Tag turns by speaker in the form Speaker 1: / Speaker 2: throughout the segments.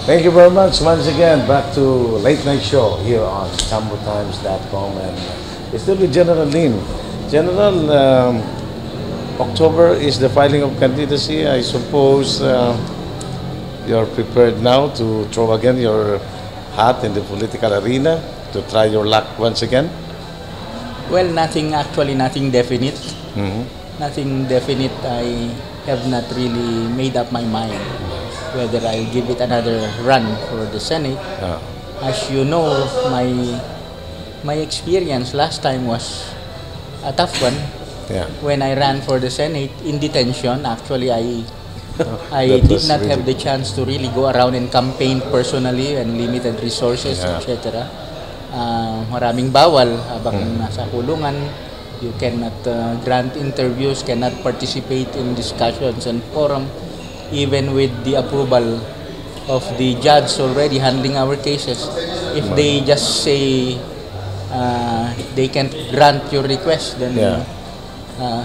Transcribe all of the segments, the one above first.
Speaker 1: Thank you very much once again. Back to Late Night Show here on TamboTimes.com, and it's still with General Lin. General, October is the filing of candidacy. I suppose you're prepared now to throw again your hat in the political arena to try your luck once again.
Speaker 2: Well, nothing definite.
Speaker 1: Mm-hmm.
Speaker 2: Nothing definite. I have not really made up my mind whether I'll give it another run for the Senate. As you know, my experience last time was a tough one.
Speaker 1: Yeah.
Speaker 2: When I ran for the Senate in detention, actually I did not have the chance to really go around and campaign personally and limited resources, etc. Maraming bawal habang nasa kulungan. You cannot grant interviews, cannot participate in discussions and forum, even with the approval of the judge already handling our cases. If they just say they can't grant your request, then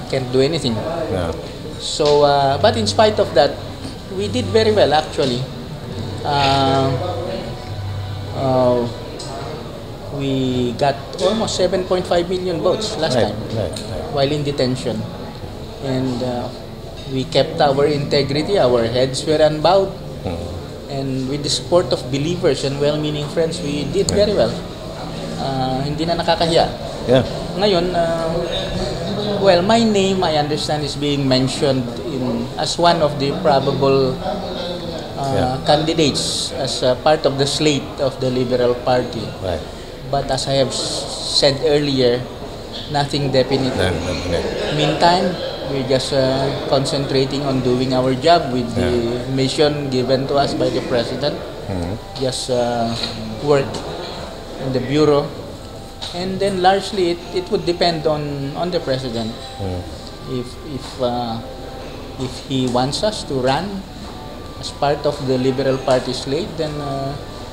Speaker 2: can't do anything.
Speaker 1: Yeah.
Speaker 2: So, but in spite of that, we did very well actually. We got almost 7.5 million votes last time while in detention. And we kept our integrity, our heads were unbowed. And with the support of believers and well-meaning friends, we did very well. Hindi na nakakahiya.
Speaker 1: Yeah.
Speaker 2: Ngayon, well, my name, I understand, is being mentioned as one of the probable candidates as part of the slate of the Liberal Party.
Speaker 1: Right.
Speaker 2: But as I have said earlier, nothing definite. Meantime, we're just concentrating on doing our job with the mission given to us by the President. Just work in the Bureau. And then largely it would depend on the President. If he wants us to run as part of the Liberal Party slate, then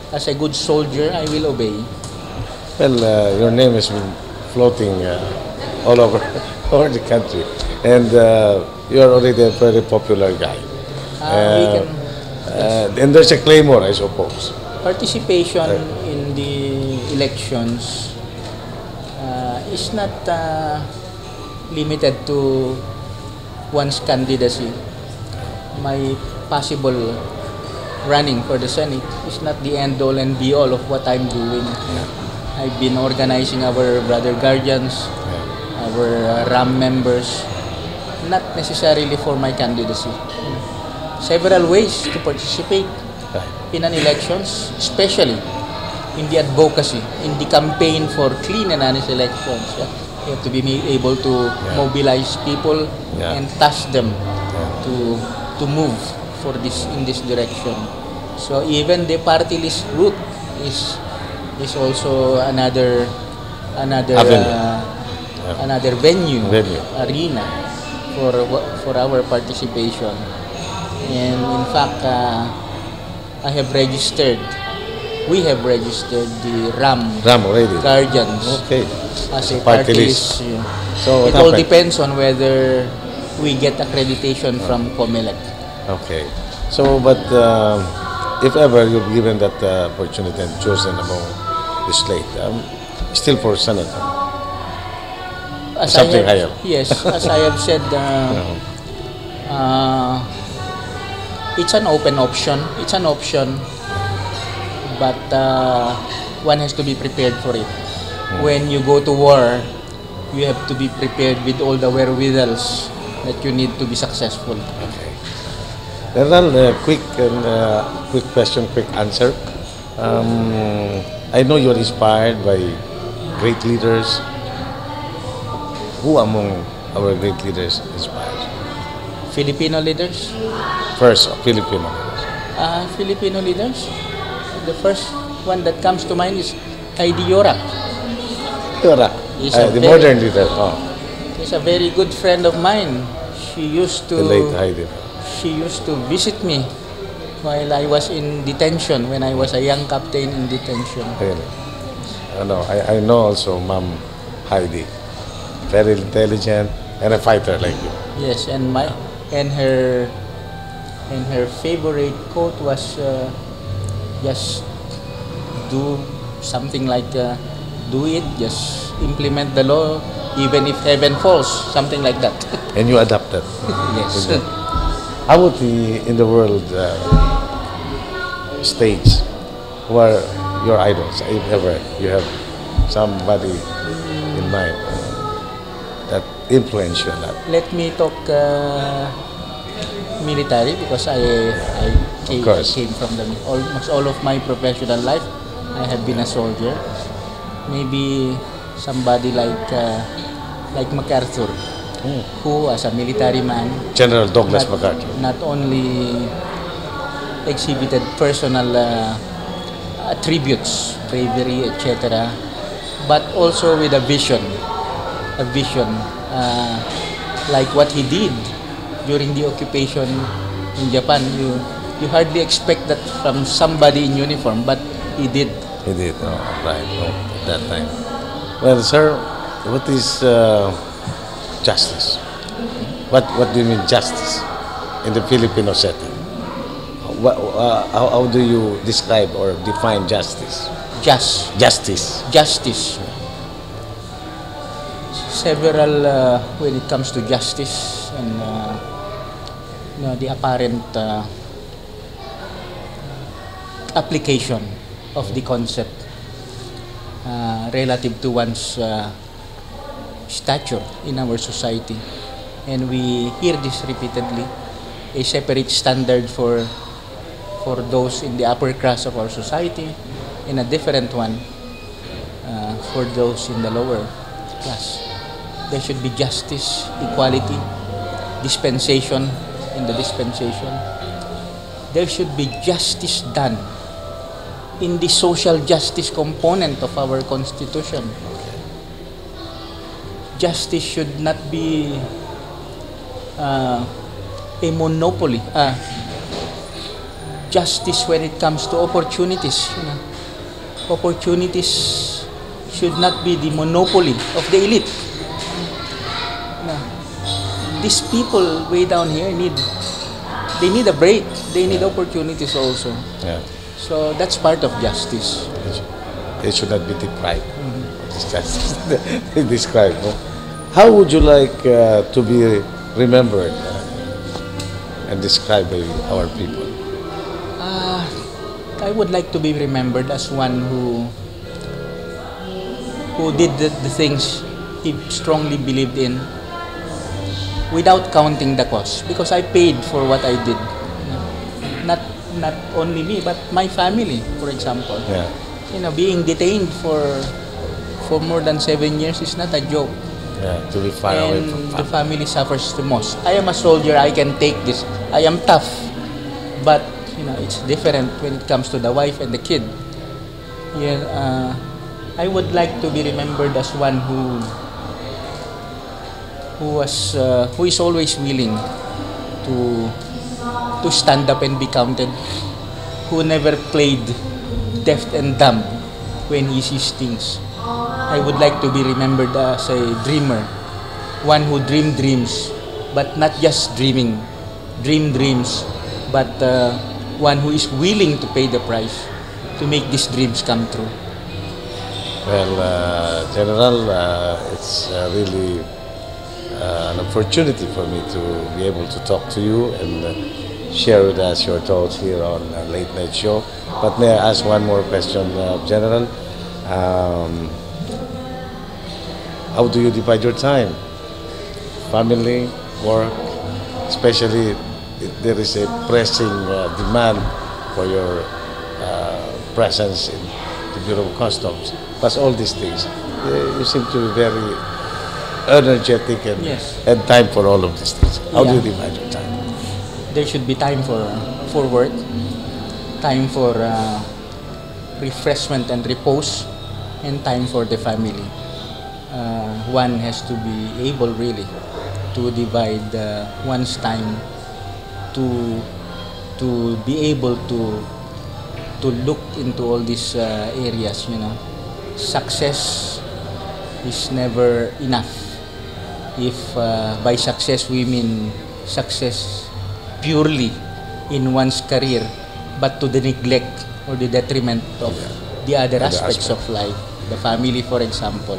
Speaker 2: as a good soldier, I will obey.
Speaker 1: Well, your name has been floating all over over the country, and you're already a very popular guy. And there's a claymore, I suppose.
Speaker 2: Participation in the elections is not limited to one's candidacy. My possible running for the Senate is not the end all and be all of what I'm doing. I've been organizing our brother guardians, our RAM members, not necessarily for my candidacy. Several ways to participate in an elections, especially in the advocacy, in the campaign for clean and honest elections. You have to be able to mobilize people and task them to move in this direction. So even the party list route is also another venue, arena for our participation. And in fact, we have registered the RAM
Speaker 1: already.
Speaker 2: Guardians as a party list.
Speaker 1: So
Speaker 2: it all depends on whether we get accreditation from COMELEC.
Speaker 1: Okay. So, but if ever you're given that opportunity and chosen among the slate, still for Senate, something higher.
Speaker 2: Yes, as I have said, it's an open option. It's an option, but one has to be prepared for it. When you go to war, you have to be prepared with all the wherewithals that you need to be successful.
Speaker 1: Okay. General, quick question, quick answer. I know you're inspired by great leaders. Who among our great leaders inspires?
Speaker 2: Filipino leaders?
Speaker 1: First, Filipino leaders.
Speaker 2: Filipino leaders? The first one that comes to mind is Heidi Yorak.
Speaker 1: Yorak, the modern leader.
Speaker 2: She's a very good friend of mine. She used to...
Speaker 1: The late Heidi.
Speaker 2: She used to visit me while I was in detention, when I was a young captain in detention.
Speaker 1: Really? I know also Ma'am Heidi. Very intelligent and a fighter like you.
Speaker 2: Yes, and her favorite quote was Just do something like do it, just implement the law, even if heaven falls, something like that.
Speaker 1: And you adapt that.
Speaker 2: Yes.
Speaker 1: How about in the world stage? Who are your idols? If ever you have somebody in mind that influenced you a lot.
Speaker 2: Let me talk military because I came from almost all of my professional life. I have been a soldier. Maybe somebody like MacArthur, who as a military man,
Speaker 1: General Douglas MacArthur.
Speaker 2: not only exhibited personal attributes, bravery, etc., but also with a vision, like what he did during the occupation in Japan. You hardly expect that from somebody in uniform, but he did.
Speaker 1: He did, right, at that time. Well, sir, what is justice? What do you mean justice in the Filipino setting? How do you describe or define justice? Justice.
Speaker 2: Several, when it comes to justice and the apparent application of the concept relative to one's stature in our society. And we hear this repeatedly, a separate standard for those in the upper class of our society, and a different one for those in the lower class. There should be justice, equality, dispensation in the dispensation. There should be justice done in the social justice component of our Constitution. Justice should not be a monopoly. Justice when it comes to opportunities. Opportunities should not be the monopoly of the elite. These people way down here need a break. They need opportunities also.
Speaker 1: Yeah.
Speaker 2: So that's part of justice.
Speaker 1: They should not be deprived of this justice. They describe. No? How would you like to be remembered and described by our people?
Speaker 2: I would like to be remembered as one who did the things he strongly believed in without counting the cost, because I paid for what I did. Not only me, but my family, for example.
Speaker 1: Yeah.
Speaker 2: Being detained for more than 7 years is not a joke.
Speaker 1: Yeah, to be far away
Speaker 2: And
Speaker 1: from
Speaker 2: the family suffers the most. I am a soldier, I can take this. I am tough. But, it's different when it comes to the wife and the kid. I would like to be remembered as one who is always willing to stand up and be counted, who never played deaf and dumb when he sees things. I would like to be remembered as a dreamer, one who dreamed dreams, but not just dream dreams, but one who is willing to pay the price to make these dreams come true.
Speaker 1: Well, General, it's really an opportunity for me to be able to talk to you and share with us your thoughts here on Late Night Show. But may I ask one more question, General? How do you divide your time? Family, work, especially if there is a pressing demand for your presence in the Bureau of Customs. Plus all these things, you seem to be very energetic and
Speaker 2: Yes.
Speaker 1: and time for all of these things. How do you
Speaker 2: Yeah.
Speaker 1: divide your time?
Speaker 2: There should be time for work, time for refreshment and repose, and time for the family. One has to be able really to divide one's time to be able to look into all these areas. Success is never enough. If by success we mean success purely in one's career, but to the neglect or the detriment of the other aspects of life, the family, for example,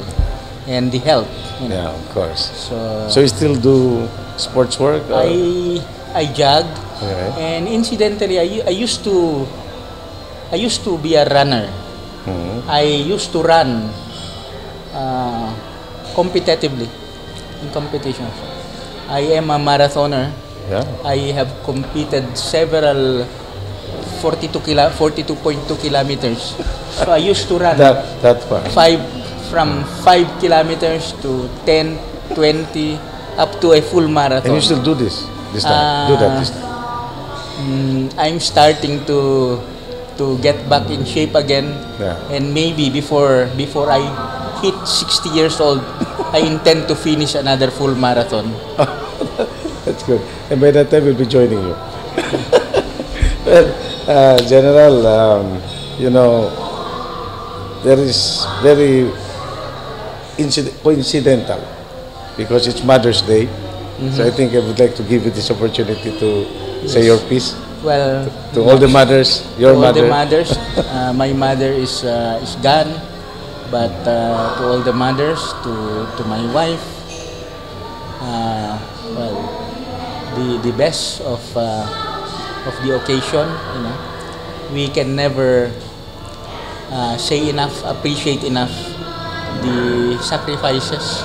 Speaker 2: and the health. You know.
Speaker 1: Yeah, of course.
Speaker 2: So
Speaker 1: So you still do sports work? Or?
Speaker 2: I jog,
Speaker 1: Okay.
Speaker 2: and incidentally, I used to be a runner.
Speaker 1: Mhm.
Speaker 2: I used to run competitively in competitions. I am a marathoner.
Speaker 1: Yeah.
Speaker 2: I have competed several 42.2 kilometers. So I used to run
Speaker 1: That far.
Speaker 2: 5 kilometers to 10, 20, up to a full marathon.
Speaker 1: And you still do this time? Do that this time?
Speaker 2: I'm starting to get back in shape again,
Speaker 1: Yeah.
Speaker 2: and maybe before I hit 60 years old, I intend to finish another full marathon.
Speaker 1: That's good. And by that time, we'll be joining you. Well, General, you know, there is very coincidental because it's Mother's Day. So I think I would like to give you this opportunity to say your piece
Speaker 2: Well,
Speaker 1: to all the mothers, your
Speaker 2: to all
Speaker 1: mother.
Speaker 2: the mothers, my mother is gone, but to all the mothers, to my wife, well, the best of the occasion. You know, we can never say enough, appreciate enough the sacrifices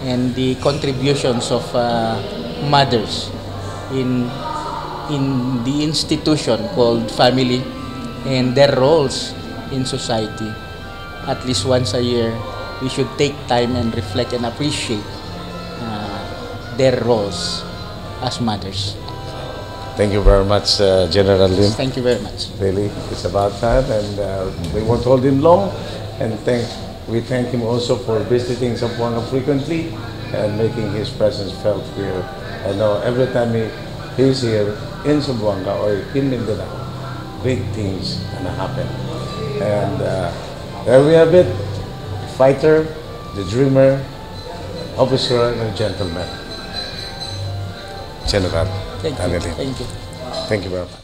Speaker 2: and the contributions of mothers in the institution called family and their roles in society. At least once a year, we should take time and reflect and appreciate their roles as mothers.
Speaker 1: Thank you very much, General Lim.
Speaker 2: Thank you very much.
Speaker 1: Really, it's about time, and we won't hold him long. And we thank him also for visiting Zamboanga frequently and making his presence felt here. I know every time he's here in Zamboanga or in Mindanao, great things gonna happen. And there we have it: fighter, the dreamer, officer, and gentleman. General.
Speaker 2: Thank you.
Speaker 1: Daniel Lim.
Speaker 2: Thank you.
Speaker 1: Thank you very much.